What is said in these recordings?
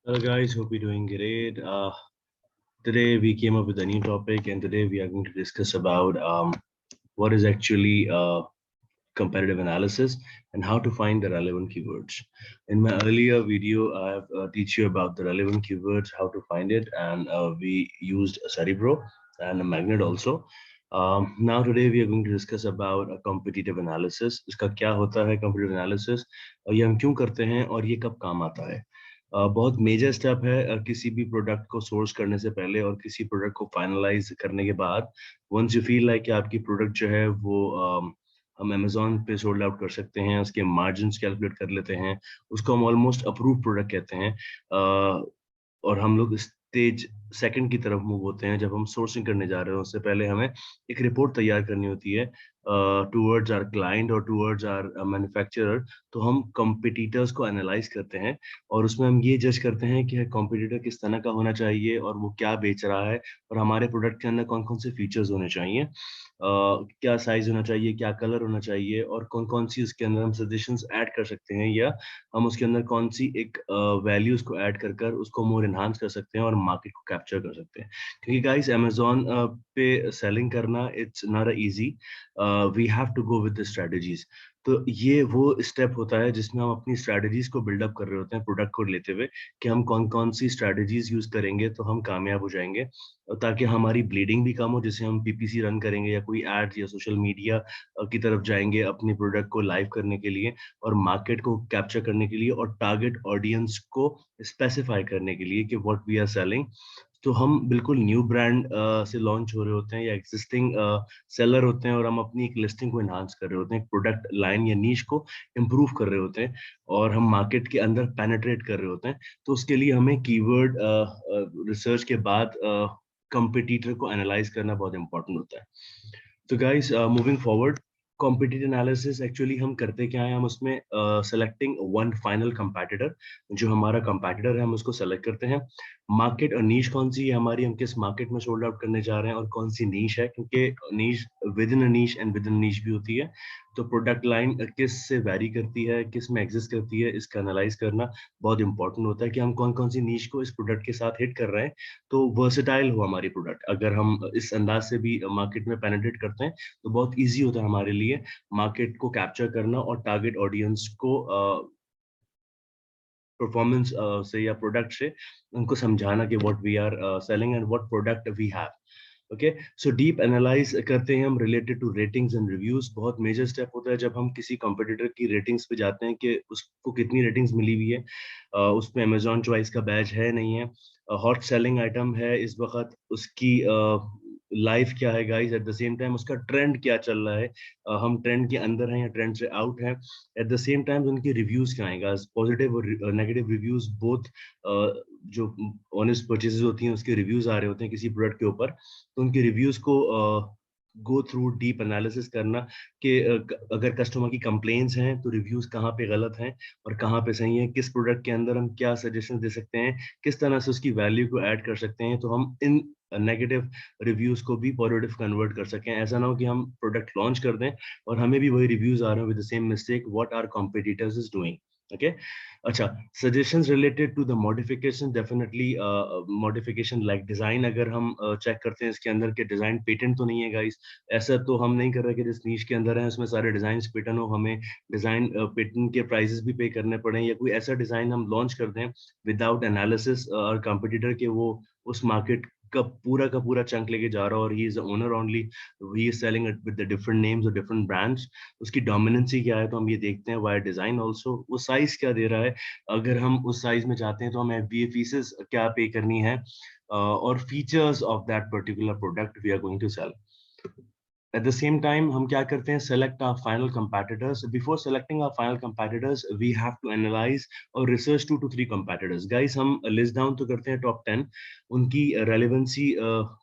Hello guys, hope you're doing great. Today we came up with a new topic, and today we are going to discuss about what is actually competitive analysis and how to find the relevant keywords. In my earlier video, I have teach you about the relevant keywords, how to find it, and we used a Cerebro and a magnet also. Now today we are going to discuss about a competitive analysis. इसका क्या होता है competitive analysis और ये हम क्यों करते हैं और ये कब काम आता है. बहुत मेजर स्टेप है किसी भी प्रोडक्ट को सोर्स करने से पहले और किसी प्रोडक्ट को फाइनलाइज करने के बाद. वंस यू फील लाइक कि आपकी प्रोडक्ट जो है वो हम अमेजोन पे सोल्ड आउट कर सकते हैं, उसके मार्जिन कैलकुलेट कर लेते हैं, उसको हम ऑलमोस्ट अप्रूव प्रोडक्ट कहते हैं. और हम लोग स्टेज सेकंड की तरफ मूव होते हैं. जब हम सोर्सिंग करने जा रहे हैं उससे पहले हमें एक रिपोर्ट तैयार करनी होती है टूवर्ड्स आवर क्लाइंट और टूवर्ड्स आवर मैन्युफैक्चरर. तो हम कॉम्पिटिटर्स को एनालाइज करते हैं और उसमें हम ये जज करते हैं कि कॉम्पिटिटर किस तरह का होना चाहिए और वो क्या बेच रहा है और हमारे प्रोडक्ट के अंदर कौन कौन से फीचर्स होने चाहिए, क्या साइज होना चाहिए, क्या कलर होना चाहिए और कौन कौन सी उसके अंदर हम सजेशंस ऐड कर सकते हैं या हम उसके अंदर कौन सी एक वैल्यूज को ऐड कर कर उसको मोर इन्हांस कर सकते हैं और मार्केट को कैप्चर कर सकते हैं. क्योंकि गाइस अमेजोन पे सेलिंग करना it's not easy. We have to go with the strategies. तो ये वो स्टेप होता है जिसमें हम अपनी स्ट्रेटजीज को बिल्डअप कर रहे होते हैं प्रोडक्ट को लेते हुए कि हम कौन कौन सी स्ट्रेटजीज यूज करेंगे तो हम कामयाब हो जाएंगे, और ताकि हमारी ब्लीडिंग भी कम हो. जैसे हम पीपीसी रन करेंगे या कोई एड या सोशल मीडिया की तरफ जाएंगे अपनी प्रोडक्ट को लाइव करने के लिए और मार्केट को कैप्चर करने के लिए और टारगेट ऑडियंस को स्पेसिफाई करने के लिए कि व्हाट वी आर सेलिंग. तो हम बिल्कुल न्यू ब्रांड से लॉन्च हो रहे होते हैं या एग्जिस्टिंग सेलर होते हैं और हम अपनी एक लिस्टिंग को इन्हांस कर रहे होते हैं, प्रोडक्ट लाइन या नीश को इम्प्रूव कर रहे होते हैं और हम मार्केट के अंदर पेनेट्रेट कर रहे होते हैं. तो उसके लिए हमें कीवर्ड रिसर्च के बाद कंपटीटर को एनालाइज करना बहुत इंपॉर्टेंट होता है. तो guys moving forward, competitive analysis actually हम करते क्या है, हम उसमें सेलेक्टिंग वन फाइनल कंपैटिटर. जो हमारा कंपैटिटर है हम उसको सेलेक्ट करते हैं. मार्केट और नीश कौन सी है हमारी, हम किस मार्केट में सोल्ड आउट करने जा रहे हैं और कौन सी नीश है, क्योंकि niche within a niche and within niche भी होती है. तो प्रोडक्ट लाइन किस से वैरी करती है, किस में एग्जिस्ट करती है, इसका एनालाइज करना बहुत इंपॉर्टेंट होता है कि हम कौन कौन सी नीश को इस प्रोडक्ट के साथ हिट कर रहे हैं. तो वर्सेटाइल हो हमारी प्रोडक्ट. अगर हम इस अंदाज से भी मार्केट में पेनिट्रेट करते हैं तो बहुत ईजी होता है हमारे लिए मार्केट को कैप्चर करना और टारगेट ऑडियंस को परफॉर्मेंस से या प्रोडक्ट से उनको समझाना कि what we are selling and what product we have. Okay, so deep analyse करते हैं हम related to ratings and reviews. बहुत मेजर स्टेप होता है जब हम किसी कंपटीटर की रेटिंग्स पे जाते हैं कि उसको कितनी रेटिंग्स मिली हुई है, उसमें अमेजॉन चॉइस का बैज है नहीं है, हॉट सेलिंग आइटम है इस वक्त, उसकी लाइफ क्या है guys, eight the same time उसका ट्रेंड क्या चल रहा है, हम ट्रेंड के अंदर हैं या ट्रेंड से आउट हैं. एट द सेम टाइम उनके रिव्यूज क्या आएगा, पॉजिटिव और नेगेटिव रिव्यूज बोथ. जो ऑनेस्ट परचेजेस होती हैं उसके रिव्यूज आ रहे होते हैं किसी प्रोडक्ट के ऊपर, तो उनके रिव्यूज को गो थ्रू डीप एनालिसिस करना कि अगर कस्टमर की कंप्लेंट्स हैं तो रिव्यूज कहाँ पे गलत हैं और कहाँ पे सही है, किस प्रोडक्ट के अंदर हम क्या सजेशन दे सकते हैं, किस तरह से उसकी वैल्यू को ऐड कर सकते हैं, तो हम इन नेगेटिव रिव्यूज को भी पॉजिटिव कन्वर्ट कर सकें. ऐसा ना हो कि हम प्रोडक्ट लॉन्च कर दें और हमें भी वही रिव्यूज आ रहे हो with the same mistake what our competitors is doing. Okay, अच्छा, suggestions related to the modification. Definitely modification like design अगर हम चेक करते हैं इसके अंदर के डिजाइन पेटेंट तो नहीं है गाइस. ऐसा तो हम नहीं कर रहे कि जिस नीश के अंदर है उसमें सारे डिजाइन पेटेंट हो, हमें डिजाइन पेटेंट के प्राइसेस भी पे करने पड़े या कोई ऐसा डिजाइन हम लॉन्च कर दें विदाउट एनालिसिस और कंपटीटर के वो उस मार्केट का पूरा चंक लेके जा रहा हो और he is owner only, he is selling it with the different names और डिफरेंट ब्रांड्स. उसकी डोमिनेंसी क्या है तो हम ये देखते हैं वाया डिजाइन ऑल्सो, वो साइज क्या दे रहा है, अगर हम उस साइज में जाते हैं तो हमें एफबीए फीसेस क्या पे करनी है, और features of that particular product we are going to sell. At the same time हम क्या करते हैं, select our final competitors. Before selecting our final competitors we have to analyze और research 2 to 3 competitors. Guys हम list down तो करते हैं top 10, उनकी relevancy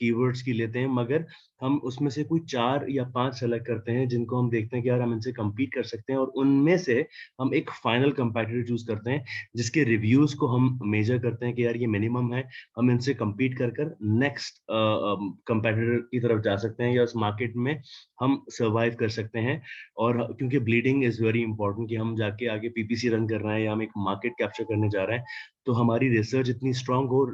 keywords की लेते हैं, मगर हम उसमें से कोई 4 या 5 सेलेक्ट करते हैं जिनको हम देखते हैं कि यार हम इनसे compete कर सकते हैं, और उनमें से हम एक फाइनल competitor चूज करते हैं जिसके रिव्यूज को हम मेजर करते हैं कि यार ये मिनिमम है, हम इनसे compete कर कर नेक्स्ट कंपेटिटर की तरफ जा सकते हैं या उस मार्केट में हैं हम सर्वाइव कर सकते हैं। और क्योंकि ब्लीडिंग इज वेरी इंपॉर्टेंट कि हम जाके आगे पीपीसी रन कर रहे हैं या हम एक मार्केट कैप्चर करने जा रहे हैं, तो हमारी रिसर्च इतनी स्ट्रांग हो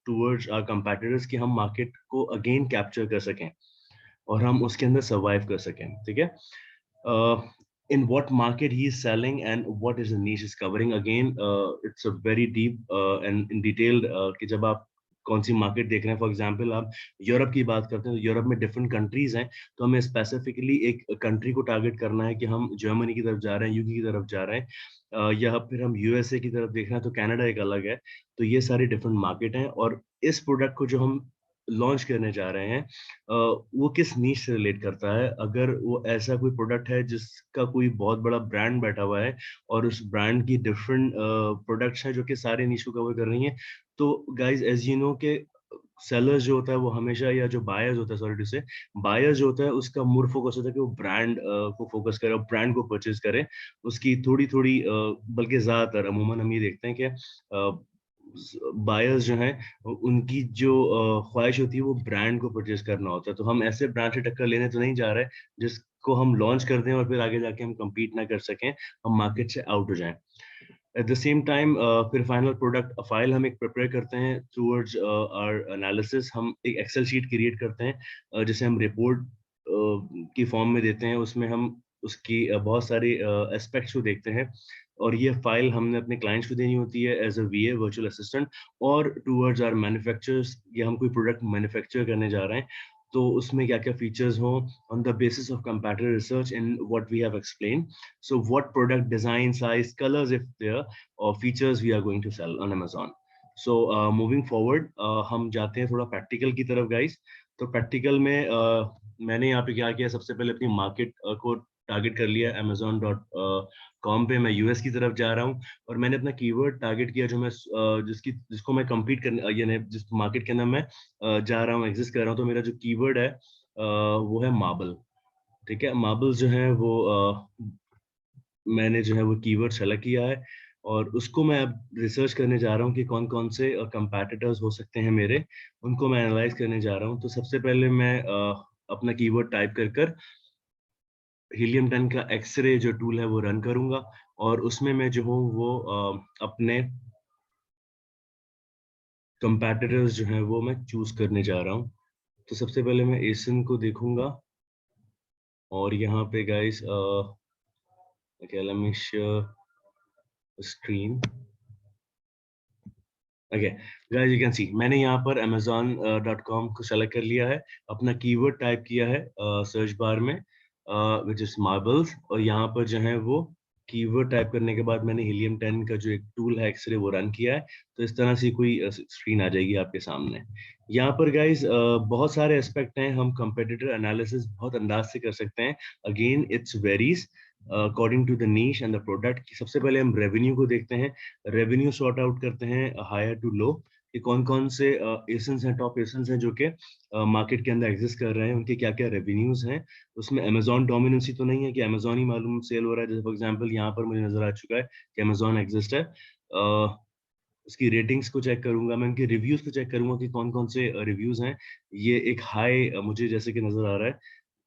टूवर्ड्स आवर कंपेटिटर्स कि हम मार्केट को अगेन कैप्चर कर सकें और हम उसके अंदर सर्वाइव कर सकें। ठीक है, in what market he is selling and what is the niche is covering, again it's a very deep and in detailed कि जब आप कौन सी मार्केट देख रहे हैं, फॉर एग्जांपल आप यूरोप की बात करते हैं तो यूरोप में डिफरेंट कंट्रीज हैं, तो हमें स्पेसिफिकली एक कंट्री को टारगेट करना है कि हम जर्मनी की तरफ जा रहे हैं, यूके की तरफ जा रहे हैं, या फिर हम यूएसए की तरफ देख रहे हैं तो कनाडा एक अलग है। तो ये सारे डिफरेंट मार्केट हैं और इस प्रोडक्ट को जो हम लॉन्च करने जा रहे हैं वो किस नीश से रिलेट करता है। अगर वो ऐसा कोई प्रोडक्ट है जिसका कोई बहुत बड़ा ब्रांड बैठा हुआ है और उस ब्रांड की डिफरेंट प्रोडक्ट्स हैं जो कि सारे नीश को कवर कर रही हैं, तो गाइज एज यू नो के सेलर्स जो होता है वो हमेशा, या जो बायर्स होता है, सॉरी टू से, बायर्स जो होता है उसका मोर फोकस होता है कि वो ब्रांड को फोकस करे और ब्रांड को परचेज करे। उसकी थोड़ी थोड़ी बल्कि ज्यादातर अमूमन हम ये देखते हैं कि बायर्स जो हैं उनकी जो ख्वाहिश होती है वो ब्रांड को परचेज करना होता है। तो हम ऐसे ब्रांड से टक्कर लेने तो नहीं जा रहे जिसको हम लॉन्च कर दें और फिर आगे जाके हम compete ना कर सकें, हम मार्केट से आउट हो जाएं। एट द सेम टाइम फिर फाइनल प्रोडक्ट फाइल हम एक प्रिपेयर करते हैं टूवर्ड्स आवर एनालिसिस। हम एक एक्सेल शीट क्रिएट करते हैं जिसे हम रिपोर्ट की फॉर्म में देते हैं। उसमें हम उसकी बहुत सारी एस्पेक्ट्स को देखते हैं और ये फाइल हमने अपने क्लाइंट्स को देनी होती है as a VA virtual assistant, और टूवर्ड्स आवर मैन्युफैक्चरर्स, या हम कोई प्रोडक्ट मैन्युफैक्चर करने जा रहे हैं तो उसमें क्या क्या फीचर्स हों on the basis of competitive research in what we have explain. So what product design, size, colors, if there, or features we are going to sell on Amazon. So moving forward, हम जाते हैं थोड़ा practical की तरफ guys. तो practical में मैंने यहाँ पे क्या किया, सबसे पहले अपनी मार्केट को टारगेट कर लिया amazon.com पे। मैं यूएस की तरफ जा रहा हूँ और मैंने अपना कीवर्ड टारगेट किया जो मैं जिसको मैं compete करने, यानी जिस मार्केट के अंदर मैं जा रहा हूँ, एग्जिस्ट कर रहा हूँ। तो मेरा जो कीवर्ड है वो है मार्बल। ठीक है, मार्बल जो है वो मैंने जो है वो कीवर्ड सेलेक्ट किया है और उसको मैं अब रिसर्च करने जा रहा हूँ कि कौन कौन से कंपैटिटर्स हो सकते हैं मेरे, उनको मैं एनालाइज करने जा रहा हूँ। तो सबसे पहले मैं अपना कीवर्ड टाइप कर हीलियम 10 का एक्सरे जो टूल है वो रन करूंगा और उसमें मैं जो हूँ वो अपने कंपैटिटर्स जो हैं वो मैं चूज करने जा रहा हूँ। तो सबसे पहले मैं एसन को देखूंगा और यहाँ पे guys let me share screen. Okay guys, you can सी मैंने यहाँ पर amazon.com को सेलेक्ट कर लिया है, अपना कीवर्ड टाइप किया है सर्च बार में विच इज मार्बल्स, और यहाँ पर जो है वो कीवर्ड टाइप करने के बाद मैंने हीलियम 10 का जो एक टूल है एक्सरे वो रन किया है। तो इस तरह से कोई स्क्रीन आ जाएगी आपके सामने। यहाँ पर गाइस बहुत सारे एस्पेक्ट हैं, हम कंपेटिटर एनालिसिस बहुत अंदाज से कर सकते हैं। Again it's varies according to the niche and the product. सबसे पहले हम रेवेन्यू को देखते हैं, रेवेन्यू सॉर्ट आउट करते हैं हायर टू लो कि कौन कौन से एसेंस हैं, टॉप एसेंस हैं जो कि मार्केट के अंदर एग्जिस्ट कर रहे हैं, उनके क्या क्या रेवेन्यूज हैं। उसमें अमेजॉन डोमिनेंसी तो नहीं है कि अमेजॉन ही मालूम सेल हो रहा है, जैसे फॉर एग्जांपल यहाँ पर मुझे नजर आ चुका है कि अमेजॉन एग्जिस्ट है। उसकी रेटिंग्स को चेक करूंगा, मैं उनके रिव्यूज को चेक करूंगा कि कौन कौन से रिव्यूज हैं। ये एक हाई मुझे जैसे कि नजर आ रहा है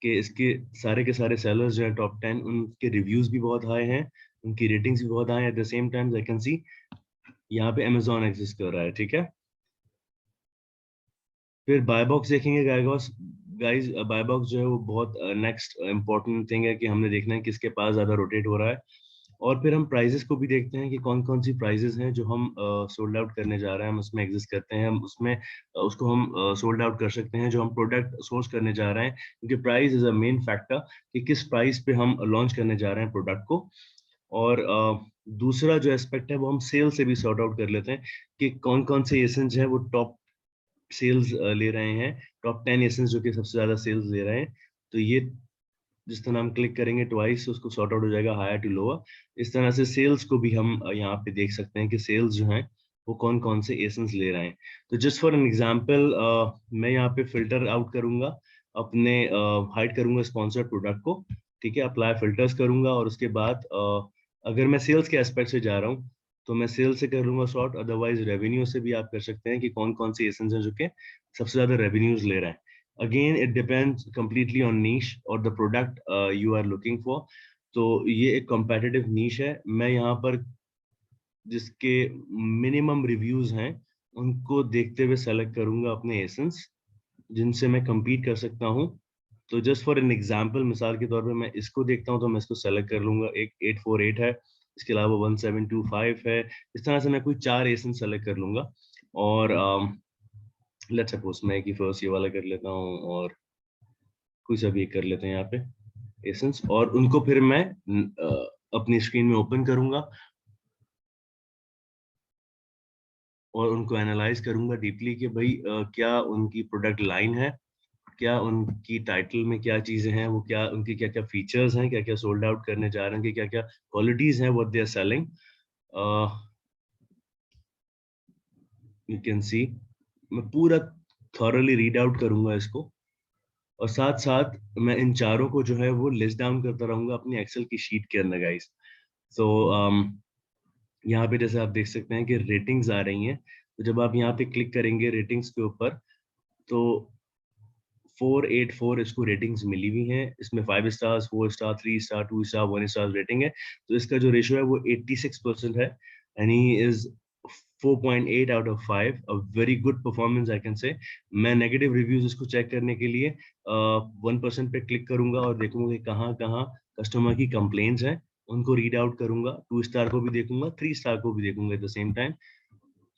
कि इसके सारे के सारे सेलर्स जो है टॉप 10, उनके रिव्यूज भी बहुत हाई हैं, उनकी रेटिंग्स भी बहुत हाई है। Eight the same time I can see यहाँ पे अमेजॉन एग्जिस्ट कर रहा है। ठीक है, फिर बाय बॉक्स देखेंगे गाइस। गाइस बाय बॉक्स जो है वो बहुत नेक्स्ट इंपॉर्टेंट थिंग है कि हमने देखना है किसके पास ज्यादा रोटेट हो रहा है। और फिर हम प्राइजेस को भी देखते हैं कि कौन कौन सी प्राइजेस हैं जो हम सोल्ड आउट करने जा रहे हैं, हम उसमें एग्जिस्ट करते हैं, हम उसमें उसको हम सोल्ड आउट कर सकते हैं जो हम प्रोडक्ट सोर्स करने जा रहे हैं, क्योंकि price is a main factor कि किस प्राइस पे हम लॉन्च करने जा रहे हैं प्रोडक्ट को। और दूसरा जो एस्पेक्ट है वो हम सेल से भी सॉर्ट आउट कर लेते हैं कि कौन कौन से एसेंस हैं वो टॉप सेल्स ले रहे हैं, टॉप 10 एसेंस जो कि सबसे ज्यादा सेल्स ले रहे हैं। तो ये जिस तरह हम क्लिक करेंगे ट्वाइस उसको सॉर्ट आउट हो जाएगा हायर टू लोअर। इस तरह से सेल्स को भी हम यहाँ पे देख सकते हैं कि सेल्स जो हैं वो कौन कौन से एसेंस ले रहे हैं। तो जस्ट फॉर एन एग्जांपल मैं यहाँ पे फिल्टर आउट करूंगा, अपने हाइड करूंगा स्पॉन्सर्ड प्रोडक्ट को। ठीक है, अप्लाई फिल्टर्स करूंगा और उसके बाद अगर मैं सेल्स के एस्पेक्ट से जा रहा हूँ तो मैं सेल से कर लूंगा शॉर्ट, अदरवाइज रेवेन्यू से भी आप कर सकते हैं कि कौन कौन से एसेंस हैं जो कि सबसे ज्यादा रेवेन्यूज ले रहे हैं। Again it depends completely on niche और the product you are looking for. तो ये एक कॉम्पिटिटिव नीश है। मैं यहाँ पर जिसके मिनिमम रिव्यूज हैं उनको देखते हुए सेलेक्ट करूंगा अपने एसेंस, जिनसे मैं compete कर सकता हूँ। तो जस्ट फॉर एन एग्जाम्पल, मिसाल के तौर पे मैं इसको देखता हूँ तो मैं इसको सेलेक्ट कर लूंगा। एक 848 है, इसके अलावा 1725 है। इस तरह से मैं कोई 4 एसेंस सेलेक्ट कर लूंगा। और लेट्स सपोज मैं कि फर्स्ट ये वाला कर लेता हूँ, और कोई सा भी एक कर लेते हैं यहाँ पे एसेंस, और उनको फिर मैं अपनी स्क्रीन में ओपन करूंगा और उनको एनालाइज करूंगा डीपली कि भाई क्या उनकी प्रोडक्ट लाइन है, क्या उनकी टाइटल में क्या चीजें हैं, वो क्या उनके क्या क्या फीचर्स हैं, क्या क्या सोल्ड आउट करने जा रहे हैं, कि क्या क्या क्वालिटीज हैं what they are selling. You can see मैं पूरा थॉरली रीड आउट करूंगा इसको, और साथ साथ मैं इन चारों को जो है वो लिस्ट डाउन करता रहूंगा अपनी एक्सेल की शीट के अंदर गाइस। तो यहाँ पे जैसे आप देख सकते हैं कि रेटिंग्स आ रही हैं। तो जब आप यहाँ पे क्लिक करेंगे रेटिंग्स के ऊपर, तो 484 इसको रेटिंग्स मिली हुई हैं। इसमें 5 stars, 4 star, 3 star, 2 star, 1 star rating है। तो इसका जो रेशियो है वो 86% है, and he is 4.8 out of 5, a very good performance I can say. मैं नेगेटिव रिव्यूज इसको चेक करने के लिए 1% पे क्लिक करूंगा और देखूंगा कि कहाँ कहाँ कस्टमर की कंप्लेंट्स हैं, उनको रीड आउट करूंगा। 2 स्टार को भी देखूंगा, 3 स्टार को भी देखूंगा एट द सेम टाइम,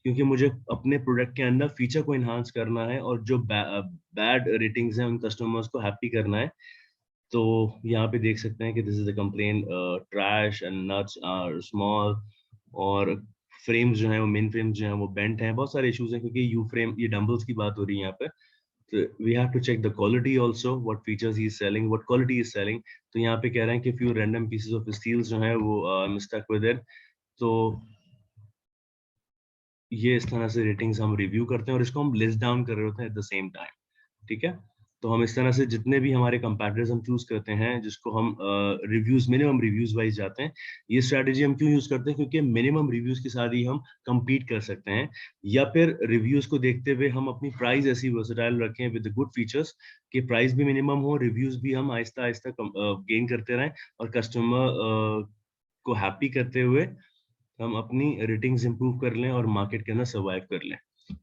क्योंकि मुझे अपने प्रोडक्ट के अंदर फीचर को इन्हांस करना है और जो बैड रेटिंग्स हैं उन कस्टमर्स को हैप्पी करना है। तो यहाँ पे देख सकते हैं कि this is the complain, trash and nuts are small, और फ्रेम्स जो हैं वो मेन फ्रेम्स जो हैं वो बेंट हैं। बहुत सारे इश्यूज हैं क्योंकि यू फ्रेम, ये डंबल्स की बात हो रही है यहाँ पे। तो we have to check the quality also, what features he is selling, what quality is selling. तो यहाँ पे कह रहे हैं कि few random pieces of steels जो है वो मिस्टक विद इट। तो ये इस तरह से रेटिंग्स हम रिव्यू करते हैं और इसको हम लिस्ट डाउन कर रहे होते हैं एट द सेम टाइम। ठीक है। तो हम इस तरह से जितने भी हमारे कंपैटिटर्स हम चूज करते हैं, जिसको हम रिव्यूज, मिनिमम रिव्यूज वाइज जाते हैं। ये स्ट्रेटजी हम क्यों यूज करते हैं? क्योंकि मिनिमम रिव्यूज के साथ ही हम compete कर सकते हैं, या फिर रिव्यूज को देखते हुए हम अपनी प्राइस ऐसी वर्सेटाइल रखें विद गुड फीचर्स कि प्राइस भी मिनिमम हो, रिव्यूज भी हम आहिस्ता आहिस्ता गेन करते रहें, और कस्टमर को हैप्पी करते हुए हम अपनी रेटिंग्स इंप्रूव कर लें और मार्केट के अंदर सर्वाइव कर लें।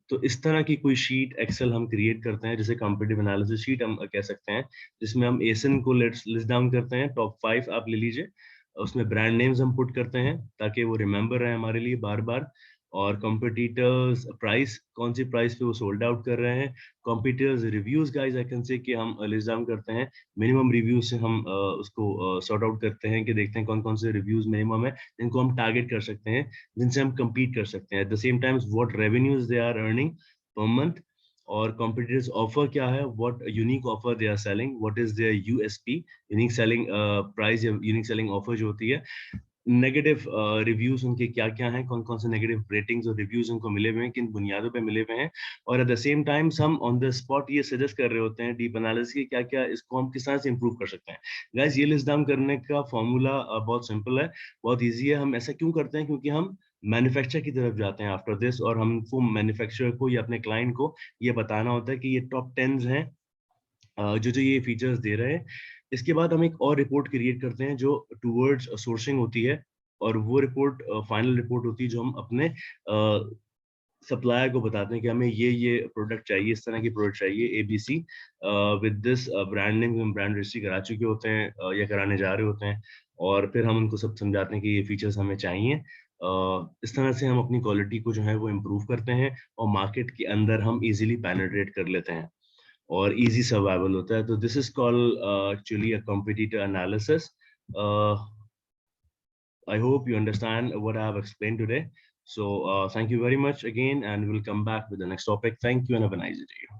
तो इस तरह की कोई शीट एक्सेल हम क्रिएट करते हैं, जिसे कॉम्पिटिटिव एनालिसिस शीट हम कह सकते हैं, जिसमें हम एसन को लिस्ट डाउन करते हैं। टॉप 5 आप ले लीजिए, उसमें ब्रांड नेम्स हम पुट करते हैं ताकि वो रिमेंबर रहे हमारे लिए बार बार, और कॉम्पिटिटर्स प्राइस, कौन सी प्राइस पे वो सोल्ड आउट कर रहे हैं, competitors reviews guys, I can say कि हम लिस्ट डाउन करते हैं। मिनिमम रिव्यूज से हम उसको सॉर्ट आउट करते हैं कि देखते हैं कौन कौन से रिव्यूज मिनिमम है जिनको हम टारगेट कर सकते हैं, जिनसे हम compete कर सकते हैं। At the same time what revenues they are earning per month, और कॉम्पिटिटर्स ऑफर क्या है, what unique offer they are selling, what is their USP, unique selling price या यूनिक सेलिंग ऑफर जो होती है। नेगेटिव रिव्यूज उनके क्या क्या हैं, कौन कौन से नेगेटिव रेटिंग्स और रिव्यूज उनको मिले हुए हैं, किन बुनियादों पे मिले हुए हैं। और एट द सेम टाइम हम ऑन द स्पॉट ये सजेस्ट कर रहे होते हैं डीप एनालिसिस की क्या क्या इसको हम किस तरह से इंप्रूव कर सकते हैं। गाइस, ये लिस्ट डाउन करने का फॉर्मूला बहुत सिंपल है, बहुत ईजी है। हम ऐसा क्यों करते हैं? क्योंकि हम मैन्युफैक्चर की तरफ जाते हैं आफ्टर दिस, और हमको मैन्युफैक्चरर को या अपने क्लाइंट को ये बताना होता है कि ये टॉप 10 हैं जो जो ये फीचर्स दे रहे हैं। इसके बाद हम एक और रिपोर्ट क्रिएट करते हैं जो टूवर्ड्स सोर्सिंग होती है, और वो रिपोर्ट फाइनल रिपोर्ट होती है जो हम अपने सप्लायर को बताते हैं कि हमें ये प्रोडक्ट चाहिए, इस तरह की प्रोडक्ट चाहिए ABC with this brand name, हम ब्रांड रजिस्ट्री करा चुके होते हैं या कराने जा रहे होते हैं, और फिर हम उनको सब समझाते हैं कि ये फीचर्स हमें चाहिए। इस तरह से हम अपनी क्वालिटी को जो है वो इम्प्रूव करते हैं, और मार्केट के अंदर हम इजीली पेनिट्रेट कर लेते हैं, और इजी सर्वाइवल होता है। तो this is called actually a competitor analysis. I hope you understand what I have explained today. So thank you very much again, and we'll come back with the next topic. Thank you and have a nice day.